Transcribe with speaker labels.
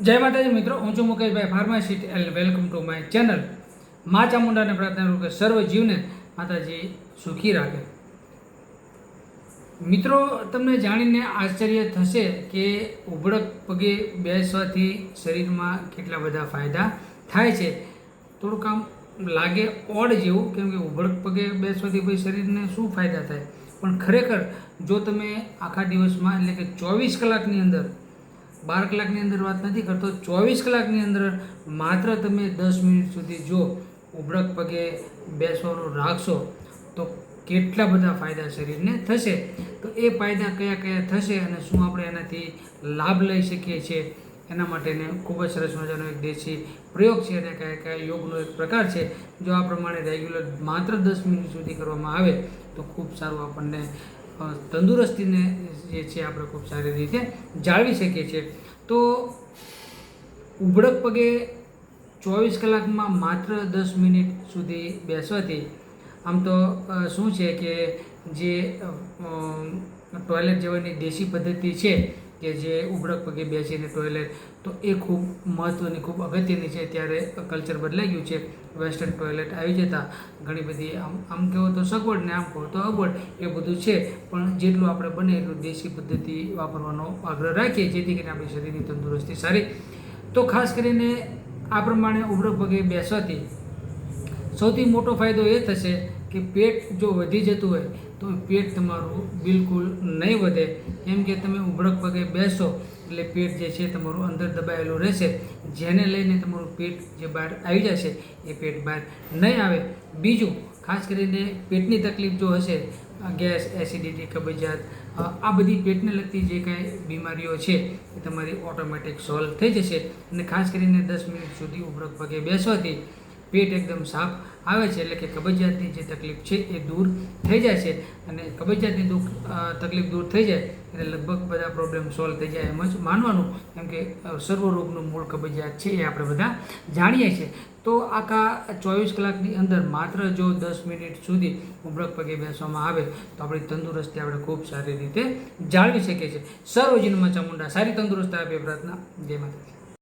Speaker 1: જય માતાજી મિત્રો, હું છું Mukeshbhai pharmacist and welcome to my channel. મા ચામુંડાને પ્રાર્થના કરું કે સર્વ જીવને માતાજી સુખી રાખે. મિત્રો, તમને જાણીને આશ્ચર્ય થશે કે ઉબળક પગે બેસવાથી શરીરમાં કેટલા બધા ફાયદા થાય છે. થોડુંક આમ લાગે ઓડ જેવું, કેમ કે ઉબળક પગે બેસવાથી ભાઈ શરીરને શું ફાયદા થાય, પણ ખરેખર જો તમે આખા દિવસમાં એટલે કે 24 કલાકની અંદર, 12 કલાકની અંદર વાત નથી કરતો, 24 કલાકની અંદર માત્ર તમે 10 મિનિટ સુધી જો ઉબળક પગે બેસવાનું રાખશો તો કેટલા બધા ફાયદા શરીરને થશે. તો એ ફાયદા કયા કયા થશે અને શું આપણે એનાથી લાભ લઈ શકીએ છીએ, એના માટેને ખૂબ જ સરસ મજાનો એક દેશી પ્રયોગ છે અને કયા કયા યોગનો એક પ્રકાર છે. જો આ પ્રમાણે રેગ્યુલર માત્ર 10 મિનિટ સુધી કરવામાં આવે તો ખૂબ સારું આપણને તંદુરસ્તીને જે છે આપણે ખૂબ સારી રીતે જાળવી શકીએ છીએ. તો ઉબળક પગે 24 કલાકમાં માત્ર 10 મિનિટ સુધી બેસવાથી આમ તો શું છે કે જે ટોયલેટ જવાની દેશી પદ્ધતિ છે કે જે ઉબળક પગે બેસીને ટોયલેટ, તો એ ખૂબ મહત્ત્વની, ખૂબ અગત્યની છે. ત્યારે કલ્ચર બદલાઈ ગયું છે, વેસ્ટર્ન ટોયલેટ આવી જતા ઘણી બધી આમ કહો તો સગવડ ને આમ કહો તો અગવડ, એ બધું છે. પણ જેટલું આપણે બને એટલું દેશી પદ્ધતિ વાપરવાનો આગ્રહ રાખીએ જેથી કરીને આપણી શરીરની તંદુરસ્તી સારી. તો ખાસ કરીને આ પ્રમાણે ઉબળક પગે બેસવાથી સૌથી મોટો ફાયદો એ થશે કે પેટ જો વધી જતું હોય તો પેટ તમારું બિલકુલ નહીં વધે. કેમ કે તમે ઉબળક પગે બેસો એટલે પેટ જે છે તમારું અંદર દબાયેલું રહેશે, જેને લઈને તમારું પેટ જે બહાર આવી જશે એ પેટ બહાર નહીં આવે. બીજું, ખાસ કરીને પેટની તકલીફ જો હશે, ગેસ, એસિડિટી, કબજિયાત, આ બધી પેટને લગતી જે કાંઈ બીમારીઓ છે એ તમારી ઓટોમેટિક સોલ્વ થઈ જશે. અને ખાસ કરીને 10 મિનિટ સુધી ઉબળક પગે બેસવાથી પેટ એકદમ સાફ આવે છે, એટલે કે કબજિયાતની જે તકલીફ છે એ દૂર થઈ જાય છે. અને કબજિયાતની તકલીફ દૂર થઈ જાય એટલે લગભગ બધા પ્રોબ્લેમ સોલ્વ થઈ જાય એમ જ માનવાનું, કેમ કે સર્વરોગનું મૂળ કબજિયાત છે એ આપણે બધા જાણીએ છીએ. તો આખા 24 કલાકની અંદર માત્ર જો 10 મિનિટ સુધી ઉબળક પગે બેસવામાં આવે તો આપણી તંદુરસ્તી આપણે ખૂબ સારી રીતે જાળવી શકીએ છીએ. સર્વજીવનમાં ચામુંડા સારી તંદુરસ્તી આપે પ્રાર્થના. જય માતાજી.